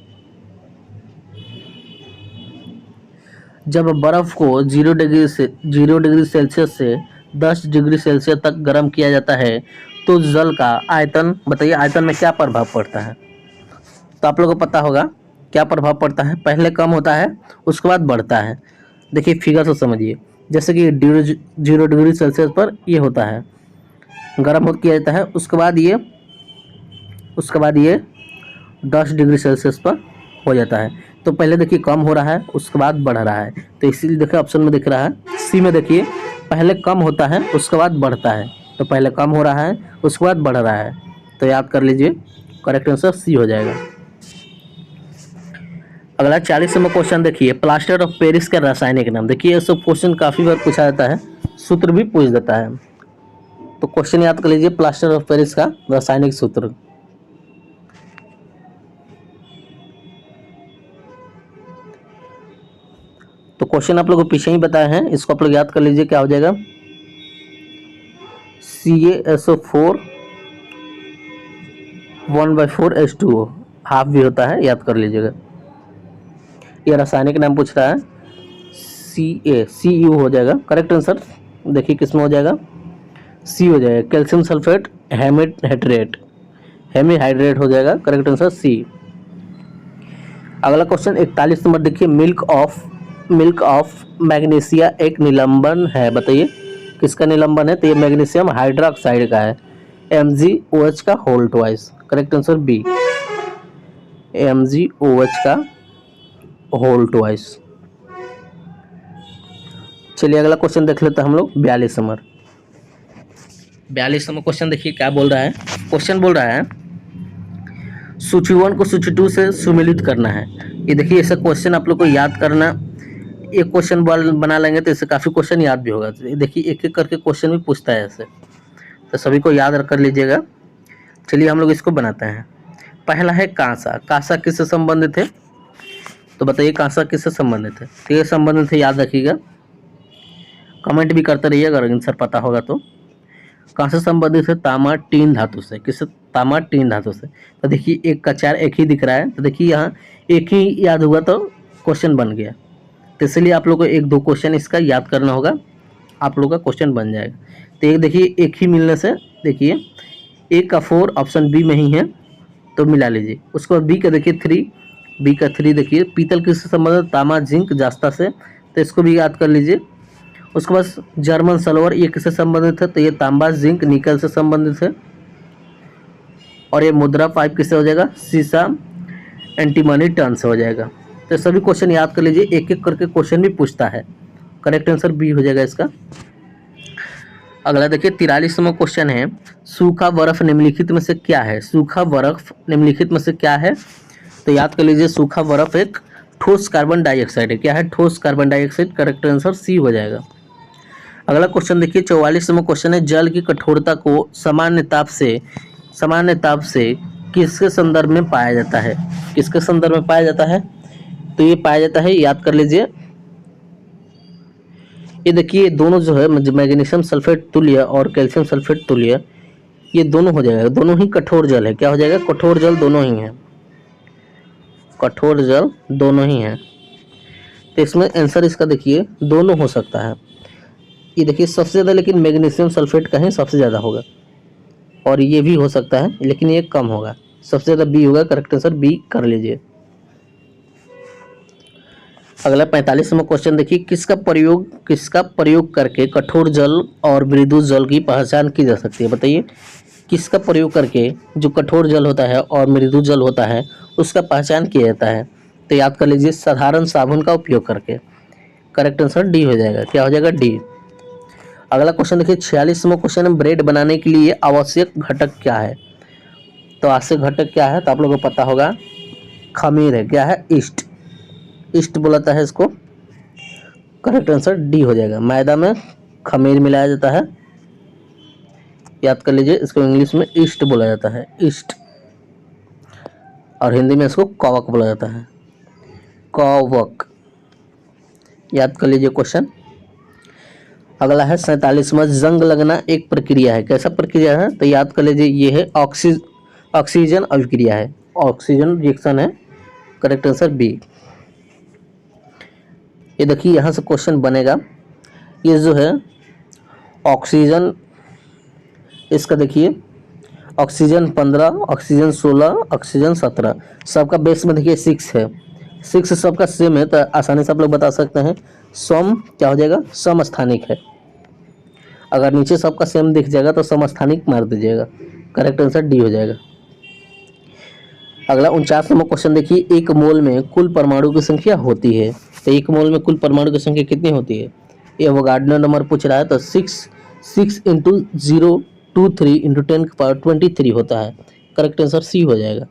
जब बर्फ को 0 डिग्री सेल्सियस से 10 डिग्री सेल्सियस तक गर्म किया जाता है तो जल का आयतन, बताइए आयतन में क्या प्रभाव पड़ता है? तो आप लोगों को पता होगा क्या प्रभाव पड़ता है। पहले कम होता है, उसके बाद बढ़ता है। देखिए फिगर से समझिए, जैसे कि 0 डिग्री सेल्सियस पर ये होता है, गर्म हो किया जाता है, उसके बाद ये 10 डिग्री सेल्सियस पर हो जाता है। तो पहले देखिए कम हो रहा है, उसके बाद बढ़ रहा है। तो इसीलिए देखिए ऑप्शन में दिख रहा है, सी में देखिए, पहले कम होता है उसके बाद बढ़ता है। तो पहले कम हो रहा है, उसके बाद बढ़ रहा है। तो याद कर लीजिए, करेक्ट आंसर सी हो जाएगा। अगला 40 नंबर क्वेश्चन देखिए, प्लास्टर ऑफ पेरिस का रासायनिक नाम। देखिए ये सब क्वेश्चन काफ़ी बार पूछा जाता है, सूत्र भी पूछ देता है। तो क्वेश्चन याद कर लीजिए, प्लास्टर ऑफ पेरिस का रासायनिक सूत्र। तो क्वेश्चन आप लोगों को पीछे ही बताए हैं, इसको आप लोग याद कर लीजिए। क्या हो जाएगा? CaSO4 1/4H2O, हाफ भी होता है, याद कर लीजिएगा। ये रासायनिक नाम पूछ रहा है, CU हो जाएगा। करेक्ट आंसर देखिए किसमें हो जाएगा? सी हो जाएगा, कैल्शियम सल्फेट हेमीहाइड्रेट हो जाएगा। Correct answer C. अगला क्वेश्चन 41 नंबर देखिए, मिल्क ऑफ मैग्नीशिया एक निलंबन है। बताइए किसका निलंबन है? तो ये मैग्नीशियम हाइड्रोक्साइड का है, MgOH का whole twice. Correct answer B, MgOH का होल ट्वाइस। चलिए अगला क्वेश्चन देख लेते हैं हम लोग। 42 नंबर क्वेश्चन देखिए क्या बोल रहा है। क्वेश्चन बोल रहा है सूची 1 को सूची 2 से सुमेलित करना है। ये देखिए ऐसा क्वेश्चन आप लोग को याद करना, एक क्वेश्चन बना लेंगे तो इससे काफ़ी क्वेश्चन याद भी होगा। तो देखिए एक एक करके क्वेश्चन भी पूछता है ऐसे, तो सभी को याद कर लीजिएगा। चलिए हम लोग इसको बनाते हैं। पहला है कांसा। कांसा किससे संबंधित है? तो बताइए कांसा किससे संबंधित है? तो ये संबंधित है, याद रखिएगा, कमेंट भी करते रहिएगा अगर आंसर पता होगा तो। कहाँ से संबंधित है? तामा टीन धातु से। किससे? तामा टीन धातु से। तो देखिए 1 का 4 एक ही दिख रहा है, तो देखिए यहाँ एक ही याद हुआ तो क्वेश्चन बन गया। तो इसलिए आप लोग को 1-2 क्वेश्चन इसका याद करना होगा, आप लोग का क्वेश्चन बन जाएगा। तो एक देखिए एक ही मिलने से, देखिए 1 का 4 ऑप्शन बी में ही है तो मिला लीजिए। उसके बाद बी का देखिए 3, बी का 3 देखिए पीतल किससे संबंधित? तामा जिंक जास्ता से, तो इसको भी याद कर लीजिए। उसके बाद जर्मन सल्वर, ये किससे संबंधित है? तो ये तांबा जिंक निकल से संबंधित है। और ये मुद्रा 5 किससे हो जाएगा? सीसा एंटीमनी टन से हो जाएगा। तो सभी क्वेश्चन याद कर लीजिए, एक एक करके क्वेश्चन भी पूछता है। करेक्ट आंसर बी हो जाएगा इसका। अगला देखिए 43वां क्वेश्चन है सूखा बर्फ निम्नलिखित में से क्या है? सूखा बर्फ निम्नलिखित में से क्या है? तो याद कर लीजिए सूखा बर्फ एक ठोस कार्बन डाइऑक्साइड है। क्या है? ठोस carbon dioxide. Correct answer C हो जाएगा। अगला क्वेश्चन देखिए 44वां क्वेश्चन है जल की कठोरता को सामान्य ताप से किसके संदर्भ में पाया जाता है? किसके संदर्भ में पाया जाता है? तो ये पाया जाता है, याद कर लीजिए, ये देखिए दोनों जो है मैग्नीशियम सल्फेट तुल्य और कैल्शियम सल्फेट तुल्य, ये दोनों हो जाएगा, दोनों ही कठोर जल है। क्या हो जाएगा? कठोर जल दोनों ही है, कठोर जल दोनों ही है। तो इसमें आंसर इसका देखिए दोनों हो सकता है। ये देखिए सबसे ज़्यादा लेकिन मैग्नीशियम सल्फेट का ही सबसे ज़्यादा होगा, और ये भी हो सकता है लेकिन ये कम होगा। सबसे ज़्यादा बी होगा। करेक्ट आंसर बी कर लीजिए। अगला 45वां क्वेश्चन देखिए किसका प्रयोग करके कठोर जल और मृदु जल की पहचान की जा सकती है? बताइए किसका प्रयोग करके जो कठोर जल होता है और मृदु जल होता है उसका पहचान किया जाता है? तो याद कर लीजिए साधारण साबुन का उपयोग करके। करेक्ट आंसर डी हो जाएगा। क्या हो जाएगा? डी। अगला क्वेश्चन देखिए 46वां क्वेश्चन है ब्रेड बनाने के लिए आवश्यक घटक क्या है? तो आवश्यक घटक क्या है? तो आप लोगों को पता होगा, खमीर है। क्या है? ईस्ट। ईस्ट बोलाता है इसको। करेक्ट आंसर डी हो जाएगा। मैदा में खमीर मिलाया जाता है, याद कर लीजिए, इसको इंग्लिश में ईस्ट बोला जाता है, ईस्ट, और हिंदी में इसको कवक बोला जाता है, कवक। याद कर लीजिए क्वेश्चन। अगला है 47वां जंग लगना एक प्रक्रिया है। कैसा प्रक्रिया है? तो याद कर लीजिए ये है ऑक्सीजन अभिक्रिया है, ऑक्सीजन रिएक्शन है। Correct answer B. ये देखिए यहाँ से क्वेश्चन बनेगा, ये जो है ऑक्सीजन, इसका देखिए ऑक्सीजन 15, ऑक्सीजन 16, ऑक्सीजन 17, सबका बेस में देखिए 6 है, 6 सबका सेम है, तो आसानी से आप लोग बता सकते हैं सम क्या हो जाएगा? समस्थानिक है। अगर नीचे सबका सेम दिख जाएगा तो समस्थानिक मार दीजिएगा। करेक्ट आंसर डी हो जाएगा। अगला 49वां क्वेश्चन देखिए एक मोल में कुल परमाणु की संख्या होती है। तो एक मोल में कुल परमाणु की संख्या कितनी होती है? ये एवोगाड्रो नंबर पूछ रहा है, तो 6 × 023 × 10⁻23 होता है। करेक्ट आंसर सी हो जाएगा।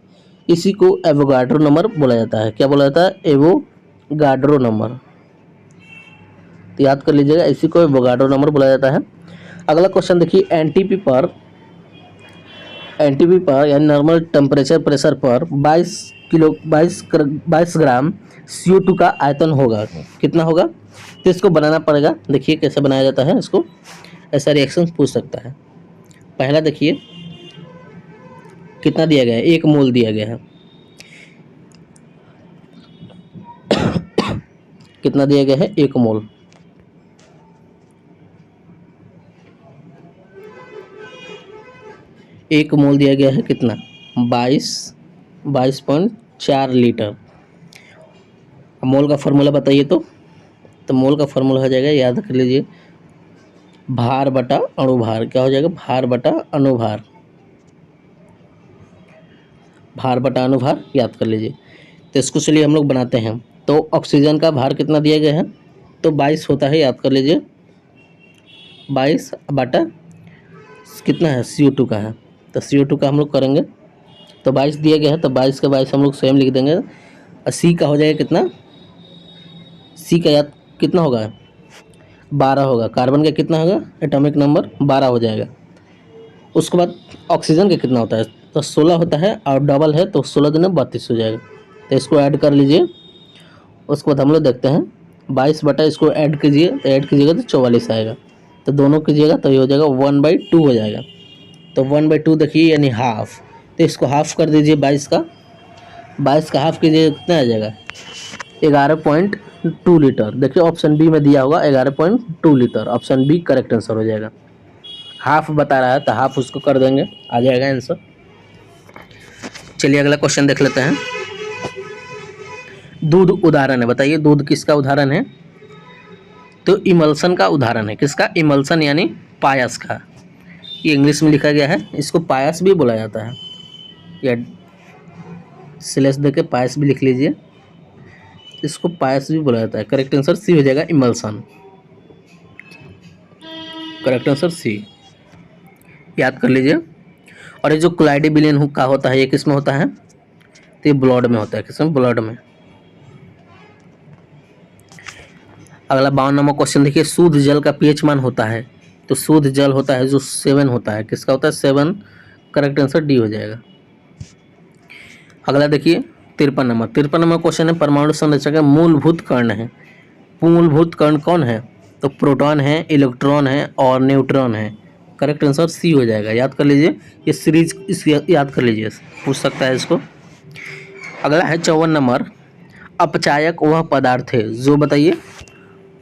इसी को एवोगाड्रो नंबर बोला जाता है। क्या बोला जाता है? Avogadro number. तो याद कर लीजिएगा, इसी को एवोगाड्रो नंबर बोला जाता है। अगला क्वेश्चन देखिए एनटीपी पर यानी नॉर्मल टेम्परेचर प्रेशर पर 22 ग्राम CO2 का आयतन होगा। कितना होगा? तो इसको बनाना पड़ेगा। देखिए कैसे बनाया जाता है इसको, ऐसा रिएक्शन पूछ सकता है। पहला देखिए कितना दिया गया है? 1 मोल दिया गया है। कितना दिया गया है? 1 मोल। एक मोल दिया गया है कितना? 22.4 लीटर। मोल का फॉर्मूला बताइए तो मोल का फॉर्मूला हो जाएगा, याद कर लीजिए, भार बटा अणुभार क्या हो जाएगा, भार बटा अनुभार, भार बटा अनुभार याद कर लीजिए। तो इसको चलिए हम लोग बनाते हैं। तो ऑक्सीजन का भार कितना दिया गया है, तो 22 होता है, याद कर लीजिए 22 बटा कितना है CO2 का है, तो CO2 का हम लोग करेंगे। तो 22 दिया गया है, तो 22 का 22 हम लोग स्वयं लिख देंगे। और C का हो जाएगा कितना, C का याद कितना होगा 12 होगा। कार्बन का कितना होगा, एटॉमिक नंबर 12 हो जाएगा। उसके बाद ऑक्सीजन का कितना होता है, तो 16 होता है और डबल है तो 16 दूनी 32 हो जाएगा। तो इसको ऐड कर लीजिए। उसके बाद हम लोग देखते हैं 22 बटा इसको ऐड कीजिए, तो ऐड कीजिएगा तो 44 आएगा। तो दोनों कीजिएगा तो ये हो जाएगा 1/2 हो जाएगा। तो 1/2 देखिए यानी हाफ, तो इसको हाफ कर दीजिए 22 का, 22 का हाफ कीजिए कितना आ जाएगा 11.2 लीटर। देखिए ऑप्शन बी में दिया होगा 11.2 litre, option B correct answer हो जाएगा। हाफ बता रहा है तो हाफ उसको कर देंगे, आ जाएगा आंसर। चलिए अगला क्वेश्चन देख लेते हैं। दूध उदाहरण है, बताइए दूध किसका उदाहरण है, तो इमल्सन का उदाहरण है। किसका, इमल्सन यानी पायस का। ये इंग्लिश में लिखा गया है, इसको पायस भी बोला जाता है, या स्लैश देके पायस भी लिख लीजिए, इसको पायस भी बोला जाता है। करेक्ट आंसर सी हो जाएगा, इमल्सन, करेक्ट आंसर सी, याद कर लीजिए। और ये जो क्लाइडेबिलियन का होता है ये किस में होता है, तो ये ब्लड में होता है। किसमें, ब्लड में। अगला 52 नंबर क्वेश्चन देखिए, शुद्ध जल का pH मान होता है, तो शुद्ध जल होता है जो 7 होता है। किसका होता है, 7, करेक्ट आंसर डी हो जाएगा। अगला देखिए 53 नंबर क्वेश्चन है, परमाणु संरचना का मूलभूत कण है। मूलभूत कण कौन है, तो प्रोटॉन है, इलेक्ट्रॉन है और न्यूट्रॉन है। करेक्ट आंसर सी हो जाएगा, याद कर लीजिए। ये सीरीज इसकी याद कर लीजिए, पूछ सकता है इसको। अगला है 54 नंबर, अपचायक वह पदार्थ है जो, बताइए,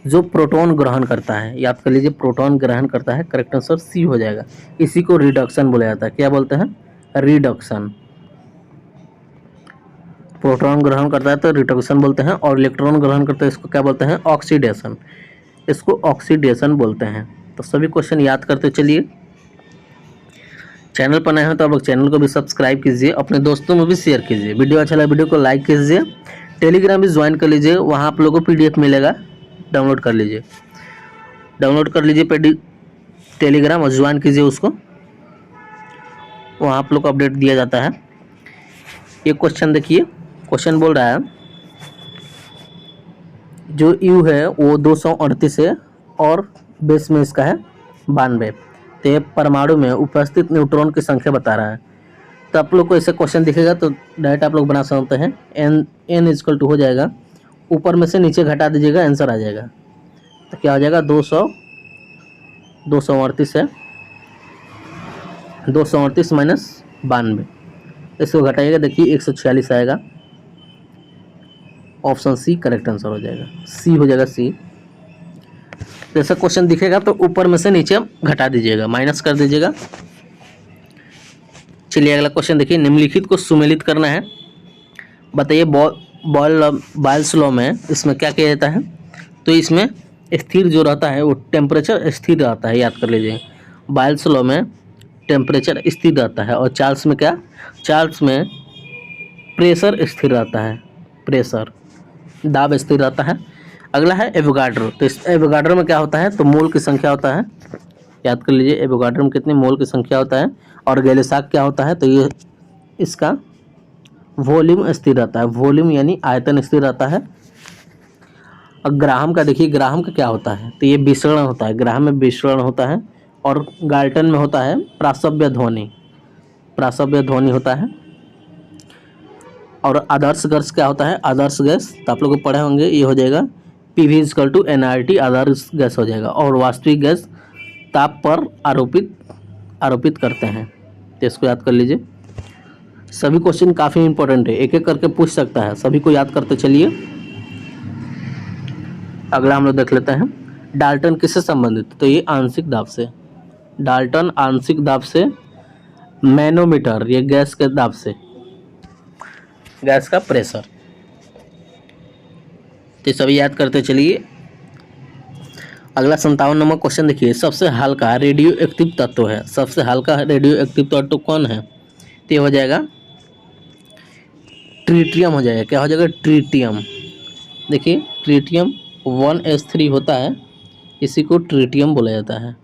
जो प्रोटॉन ग्रहण करता है। याद कर लीजिए, प्रोटॉन ग्रहण करता है, करेक्ट आंसर सी हो जाएगा। इसी को रिडक्शन बोला जाता है। क्या बोलते हैं, रिडक्शन। प्रोटॉन ग्रहण करता है तो रिडक्शन बोलते हैं, और इलेक्ट्रॉन ग्रहण करता है इसको क्या बोलते हैं, ऑक्सीडेशन। इसको ऑक्सीडेशन बोलते हैं। तो सभी क्वेश्चन याद करते चलिए। चैनल पर नए हैं तो आप लोग चैनल को भी सब्सक्राइब कीजिए, अपने दोस्तों में भी शेयर कीजिए। वीडियो अच्छा लगा वीडियो को लाइक कीजिए। टेलीग्राम भी ज्वाइन कर लीजिए, वहाँ आप लोगों को PDF मिलेगा, डाउनलोड कर लीजिए। डाउनलोड कर लीजिए टेलीग्राम और ज्वाइन कीजिए उसको, वहाँ आप लोग को अपडेट दिया जाता है। ये क्वेश्चन देखिए, क्वेश्चन बोल रहा है जो U है वो 238 है और बेस में इसका है 92। तो ये परमाणु में उपस्थित न्यूट्रॉन की संख्या बता रहा है। तो आप लोग को ऐसे क्वेश्चन दिखेगा तो डायरेक्ट आप लोग बना सकते हैं। n = हो जाएगा, ऊपर में से नीचे घटा दीजिएगा, आंसर आ जाएगा। तो क्या हो जाएगा, 238 है, 238 माइनस 92, इसको घटाइएगा, देखिए 146 आएगा। ऑप्शन सी करेक्ट आंसर हो जाएगा, सी हो जाएगा, सी। जैसा क्वेश्चन दिखेगा तो ऊपर में से नीचे घटा दीजिएगा, माइनस कर दीजिएगा। चलिए अगला क्वेश्चन देखिए, निम्नलिखित को सुमेलित करना है। बताइए बॉयल्स लॉ में इसमें क्या किया जाता है, तो इसमें स्थिर जो रहता है वो टेम्परेचर स्थिर रहता है, याद कर लीजिए। बॉयल्स लॉ में टेम्परेचर स्थिर रहता है, और चार्ल्स में क्या, चार्ल्स में प्रेशर स्थिर रहता है, प्रेशर दाब स्थिर रहता है। अगला है एवोगाड्रो, तो इस एवोगाड्रो में क्या होता है, तो मोल की संख्या होता है, याद कर लीजिए। एवोगाड्रो में कितनी मोल की संख्या होता है। और गैलीसाक क्या होता है, तो ये इसका वॉल्यूम स्थिर रहता है, वॉल्यूम यानी आयतन स्थिर रहता है। और ग्राहम का देखिए, ग्राहम का क्या होता है, तो ये विसरण होता है, ग्राहम में विसरण होता है। और गाल्टन में होता है प्रासव्य ध्वनि, प्रासव्य ध्वनि होता है। और आदर्श गैस क्या होता है, आदर्श गैस तो आप लोग पढ़े होंगे, ये हो जाएगा PV = nRT, आदर्श गैस हो जाएगा। और वास्तविक गैस ताप पर आरोपित करते हैं, तो इसको याद कर लीजिए। सभी क्वेश्चन काफ़ी इंपॉर्टेंट है, एक एक करके पूछ सकता है, सभी को याद करते चलिए। अगला हम लोग देख लेते हैं, डाल्टन किससे संबंधित, तो ये आंशिक दाब से, डाल्टन आंशिक दाब से, मैनोमीटर ये गैस के दाब से, गैस का प्रेशर। तो सभी याद करते चलिए। अगला 57 क्वेश्चन देखिए, सबसे हल्का रेडियो एक्टिव तत्व है, सबसे हल्का रेडियो एक्टिव तत्व कौन है? तो ये हो जाएगा ट्रीटियम हो जाएगा। क्या हो जाएगा? ट्रीटियम। देखिए ट्रीटियम 1s3 होता है, इसी को ट्रीटियम बोला जाता है,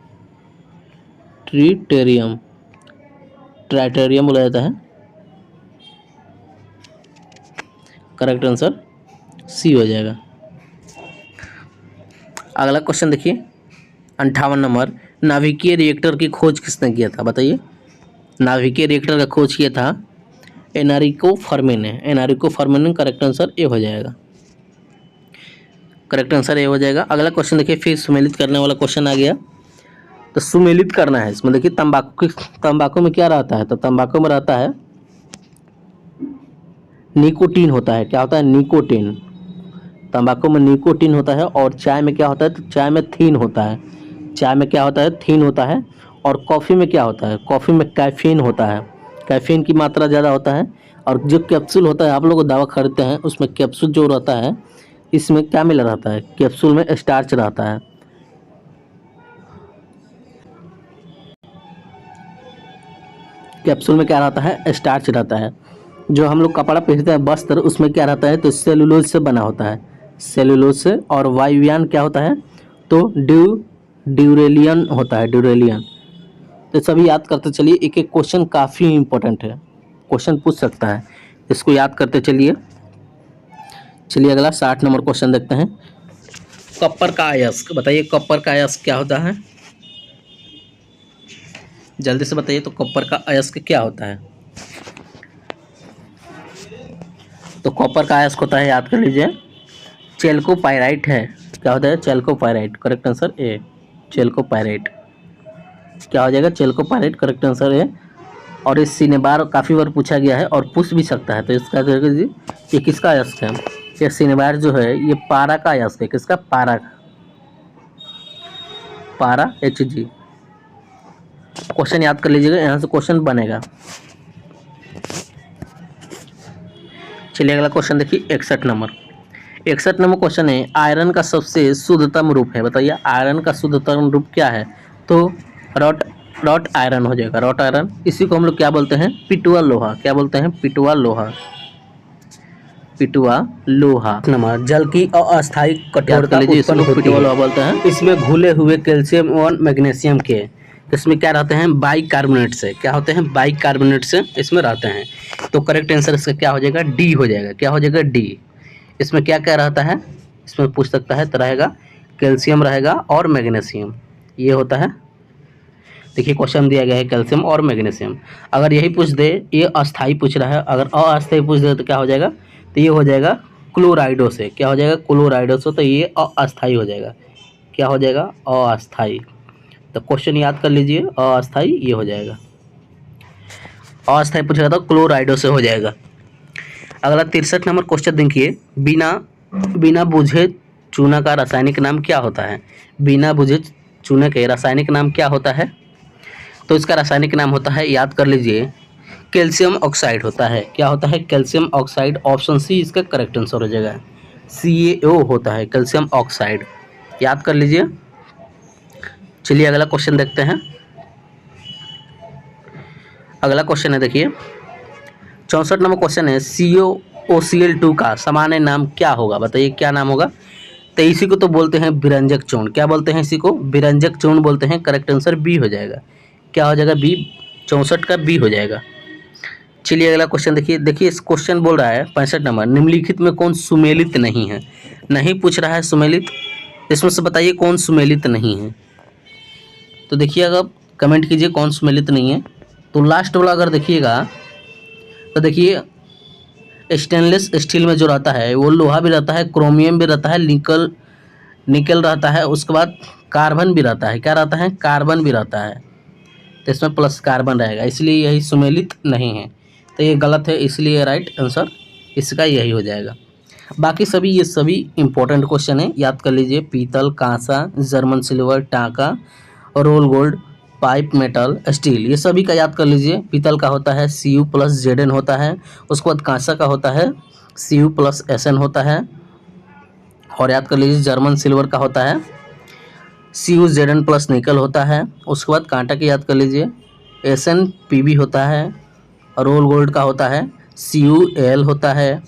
ट्रीटेरियम, ट्राइटेरियम बोला जाता है। करेक्ट आंसर सी हो जाएगा। अगला क्वेश्चन देखिए 58 नंबर, नाभिकीय रिएक्टर की खोज किसने किया था? बताइए। नाभिकीय रिएक्टर का खोज किया था एनरिको फर्मी ने, एनरिको फर्मी ने। करेक्ट आंसर ए हो जाएगा, करेक्ट आंसर ए हो जाएगा। अगला क्वेश्चन देखिए, फिर सुमेलित करने वाला क्वेश्चन आ गया। तो सुमेलित करना है इसमें। देखिए तंबाकू में क्या रहता है? तो तंबाकू में रहता है निकोटीन होता है। क्या होता है? निकोटीन। तंबाकू में निकोटीन होता है। और चाय में क्या होता है? तो चाय में थीन होता है। चाय में क्या होता है? थीन होता है। और कॉफ़ी में क्या होता है? कॉफ़ी में कैफीन होता है, कैफीन की मात्रा ज़्यादा होता है। और जो कैप्सूल होता है, आप लोग दवा खरीदते हैं, उसमें कैप्सूल जो रहता है, इसमें क्या मिला रहता है? कैप्सूल में स्टार्च रहता है। कैप्सूल में क्या रहता है? स्टार्च रहता है। जो हम लोग कपड़ा पहनते हैं, वस्त्र, उसमें क्या रहता है? तो सेलुलोज से बना होता है, सेलुलोज से। और वायुयान क्या होता है? तो ड्यूरेलियन होता है, ड्यूरेलियन। तो सभी याद करते चलिए, एक एक क्वेश्चन काफ़ी इंपॉर्टेंट है, क्वेश्चन पूछ सकता है, इसको याद करते चलिए। चलिए अगला 60 नंबर क्वेश्चन देखते हैं। कॉपर का अयस्क, बताइए कॉपर का अयस्क क्या होता है? जल्दी से बताइए, तो कॉपर का अयस्क क्या होता है? तो कॉपर का अयस्क होता है, याद कर लीजिए, चेल्कोपाइराइट है। क्या होता है? Chalcopyrite. Correct answer A, chalcopyrite. क्या हो जाएगा? चेल्कोपाइराइट। Correct answer A. और इस सिनेबार काफ़ी बार पूछा गया है और पूछ भी सकता है, तो इसका कर लीजिए, ये किसका अयस्क है? ये सिनेबार जो है, ये पारा का अयस्क है। किसका? पारा का, पारा Hg। क्वेश्चन याद कर लीजिएगा, यहाँ से क्वेश्चन बनेगा। चलिए अगला क्वेश्चन देखिए 61 नंबर। 61 नंबर क्वेश्चन है, आयरन का सबसे शुद्धतम रूप है। बताइए आयरन का शुद्धतम रूप क्या है? तो रॉट आयरन हो जाएगा, रॉट आयरन। इसी को हम लोग क्या बोलते हैं? पिटुआ लोहा। क्या बोलते हैं? पिटुआ लोहा, पिटुआ लोहा। नंबर, जल की अस्थायी कठोरता उत्पन्न होती है, पिटुआ लोहा बोलते हैं। इसमें घुले हुए कैल्शियम और मैग्नीशियम के, इसमें क्या रहते हैं? बाइकार्बोनेट से। क्या होते हैं? बाइकार्बोनेट से इसमें रहते हैं। तो करेक्ट आंसर इसका क्या हो जाएगा? डी हो जाएगा। क्या हो जाएगा? डी। इसमें क्या क्या रहता है? इसमें पूछ सकता है, तो रहेगा कैल्शियम रहेगा और मैग्नीशियम, ये होता है। देखिए क्वेश्चन दिया गया है कैल्शियम और मैग्नीशियम। अगर यही पूछ दे, ये अस्थाई पूछ रहा है, अगर अस्थाई पूछ दे तो क्या हो जाएगा? तो ये हो जाएगा क्लोराइडो से। क्या हो जाएगा? क्लोराइडो से। तो ये अस्थाई हो जाएगा। क्या हो जाएगा? अस्थाई। तो क्वेश्चन याद कर लीजिए, अस्थाई ये हो जाएगा। अस्थाई पूछेगा तो क्लोराइडो से हो जाएगा। अगला 63 नंबर क्वेश्चन देखिए, बिना बुझे चूना का रासायनिक नाम क्या होता है? बिना बुझे चूने के रासायनिक नाम क्या होता है? तो इसका रासायनिक नाम होता है, याद कर लीजिए, कैल्शियम ऑक्साइड होता है। क्या होता है? Calcium oxide. ऑप्शन सी इसका करेक्ट आंसर हो जाएगा, CaO होता है, कैल्शियम ऑक्साइड। याद कर लीजिए। चलिए अगला क्वेश्चन देखते हैं। अगला क्वेश्चन है देखिए 64 नंबर क्वेश्चन है, COCl2 का सामान्य नाम क्या होगा? बताइए क्या नाम होगा? तो इसी को तो बोलते हैं विरंजक चूर्ण। क्या बोलते हैं? इसी को विरंजक चूर्ण बोलते हैं। करेक्ट आंसर बी हो जाएगा। क्या हो जाएगा? बी। 64 का बी हो जाएगा। चलिए अगला क्वेश्चन देखिए। देखिए इस क्वेश्चन बोल रहा है 65 नंबर, निम्नलिखित में कौन सुमेलित नहीं है? नहीं पूछ रहा है सुमेलित, इसमें से बताइए कौन सुमेलित नहीं है। तो देखिए अगर कमेंट कीजिए कौन सुमेलित नहीं है। तो लास्ट वाला अगर देखिएगा, तो देखिए स्टेनलेस स्टील में जो रहता है वो लोहा भी रहता है, क्रोमियम भी रहता है, निकल रहता है, उसके बाद कार्बन भी रहता है। क्या रहता है? कार्बन भी रहता है। तो इसमें प्लस कार्बन रहेगा, इसलिए यही सुमेलित नहीं है। तो ये गलत है, इसलिए राइट आंसर इसका यही हो जाएगा। बाकी सभी ये सभी इंपॉर्टेंट क्वेश्चन है, याद कर लीजिए। पीतल, कांसा, जर्मन सिल्वर, टाका, roll gold, pipe metal, steel, ये सभी का याद कर लीजिए। पीतल का होता है Cu+Zn होता है, उसके बाद कांसा का होता है Cu+Sn होता है, और याद कर लीजिए जर्मन सिल्वर का होता है CuZn प्लस निकल होता है। उसके बाद कांटा की याद कर लीजिए, SnPb होता है। रोल गोल्ड का होता है Cul होता है।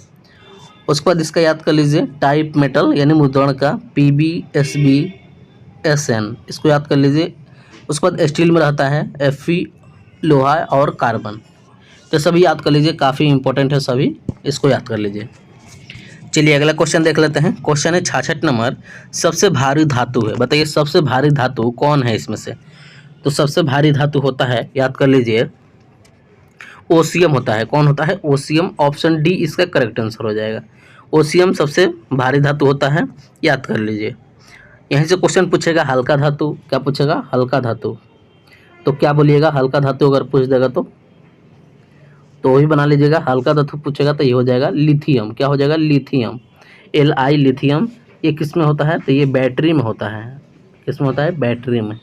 उसके बाद इसका याद कर लीजिए टाइप मेटल यानी मुद्रण का PbSbSn, इसको याद कर लीजिए। उसके बाद स्टील में रहता है Fe लोहा और कार्बन। तो सभी याद कर लीजिए, काफ़ी इंपॉर्टेंट है सभी, इसको याद कर लीजिए। चलिए अगला क्वेश्चन देख लेते हैं। क्वेश्चन है 66 नंबर, सबसे भारी धातु है, बताइए सबसे भारी धातु कौन है इसमें से। तो सबसे भारी धातु होता है, याद कर लीजिए, ओसियम होता है। कौन होता है? ओसियम। ऑप्शन डी इसका करेक्ट आंसर हो जाएगा। ओसियम सबसे भारी धातु होता है, याद कर लीजिए। यहीं से क्वेश्चन पूछेगा हल्का धातु, क्या पूछेगा? हल्का धातु। तो क्या बोलिएगा? हल्का धातु अगर पूछ देगा तो वही बना लीजिएगा। हल्का धातु पूछेगा तो ये हो जाएगा लिथियम। क्या हो जाएगा? Lithium, Li lithium. ये किस में होता है? तो ये बैटरी में होता है। किस में होता है? बैटरी में।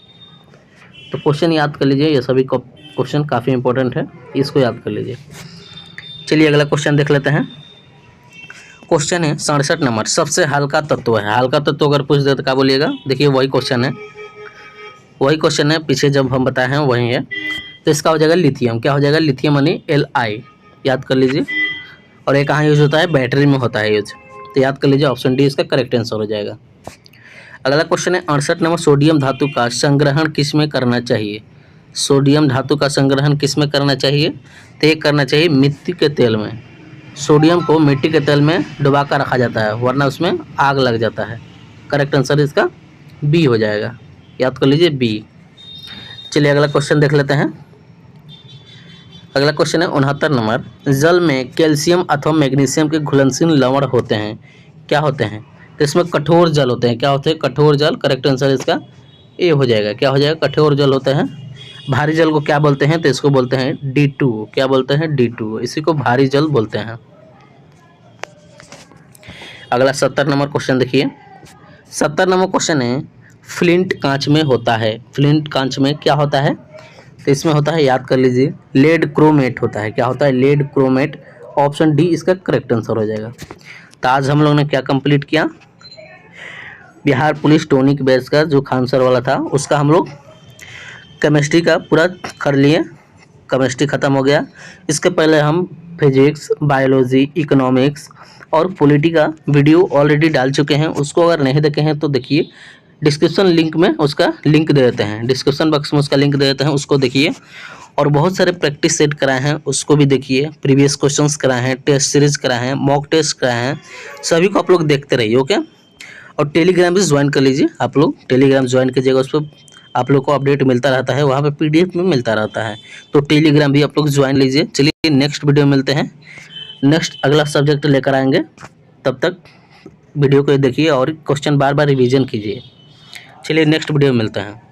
तो क्वेश्चन याद कर लीजिए, ये सभी क्वेश्चन काफ़ी इंपॉर्टेंट है, इसको याद कर लीजिए। चलिए अगला क्वेश्चन देख लेते हैं। क्वेश्चन है 67 नंबर, सबसे हल्का तत्व है। हल्का तत्व अगर पूछ दे तो क्या बोलिएगा? देखिए वही क्वेश्चन है, पीछे जब हम बताए हैं वही है। तो इसका हो जाएगा लिथियम। क्या हो जाएगा? लिथियम यानी Li, याद कर लीजिए। और ये कहाँ यूज होता है? बैटरी में होता है यूज। तो याद कर लीजिए, ऑप्शन डी इसका करेक्ट आंसर हो जाएगा। अगला क्वेश्चन है 68 नंबर, सोडियम धातु का संग्रहण किस में करना चाहिए? सोडियम धातु का संग्रहण किस में करना चाहिए? तो ये करना चाहिए मिट्टी के तेल में। सोडियम को मिट्टी के तेल में डुबा कर रखा जाता है, वरना उसमें आग लग जाता है। करेक्ट आंसर इसका बी हो जाएगा, याद कर लीजिए बी। चलिए अगला क्वेश्चन देख लेते हैं। अगला क्वेश्चन है 69 नंबर, जल में कैल्शियम अथवा मैग्नीशियम के घुलनशील लवण होते हैं, क्या होते हैं? तो इसमें कठोर जल होते हैं। क्या होते हैं? कठोर जल। करेक्ट आंसर इसका ए हो जाएगा। क्या हो जाएगा? कठोर जल होते हैं। भारी जल को क्या बोलते हैं? तो इसको बोलते हैं D2। क्या बोलते हैं? D2, इसी को भारी जल बोलते हैं। अगला 70 नंबर क्वेश्चन देखिए। 70 नंबर क्वेश्चन है, फ्लिंट कांच में होता है। फ्लिंट कांच में क्या होता है? तो इसमें होता है, याद कर लीजिए, लेड क्रोमेट होता है। क्या होता है? Lead chromate. ऑप्शन डी इसका करेक्ट आंसर हो जाएगा। तो आज हम लोग ने क्या कंप्लीट किया? बिहार पुलिस टॉनिक बैच का जो खानसर वाला था उसका हम लोग केमिस्ट्री का पूरा कर लिए। केमिस्ट्री ख़त्म हो गया। इसके पहले हम फिजिक्स, बायोलॉजी, इकोनॉमिक्स और पॉलिटी का वीडियो ऑलरेडी डाल चुके हैं। उसको अगर नहीं देखे हैं तो देखिए, डिस्क्रिप्शन लिंक में उसका लिंक दे देते हैं, डिस्क्रिप्शन बॉक्स में उसका लिंक दे देते हैं, उसको देखिए। और बहुत सारे प्रैक्टिस सेट कराए हैं, उसको भी देखिए। प्रीवियस क्वेश्चंस कराए हैं, टेस्ट सीरीज कराए हैं, मॉक टेस्ट कराए हैं, सभी को आप लोग देखते रहिए। ओके। और टेलीग्राम भी ज्वाइन कर लीजिए। आप लोग टेलीग्राम ज्वाइन कीजिएगा, उस पर आप लोग को अपडेट मिलता रहता है, वहाँ पे PDF में मिलता रहता है। तो टेलीग्राम भी आप लोग ज्वाइन लीजिए। चलिए नेक्स्ट वीडियो में मिलते हैं, नेक्स्ट अगला सब्जेक्ट लेकर आएंगे। तब तक वीडियो को देखिए और क्वेश्चन बार बार रिवीजन कीजिए। चलिए नेक्स्ट वीडियो में मिलते हैं।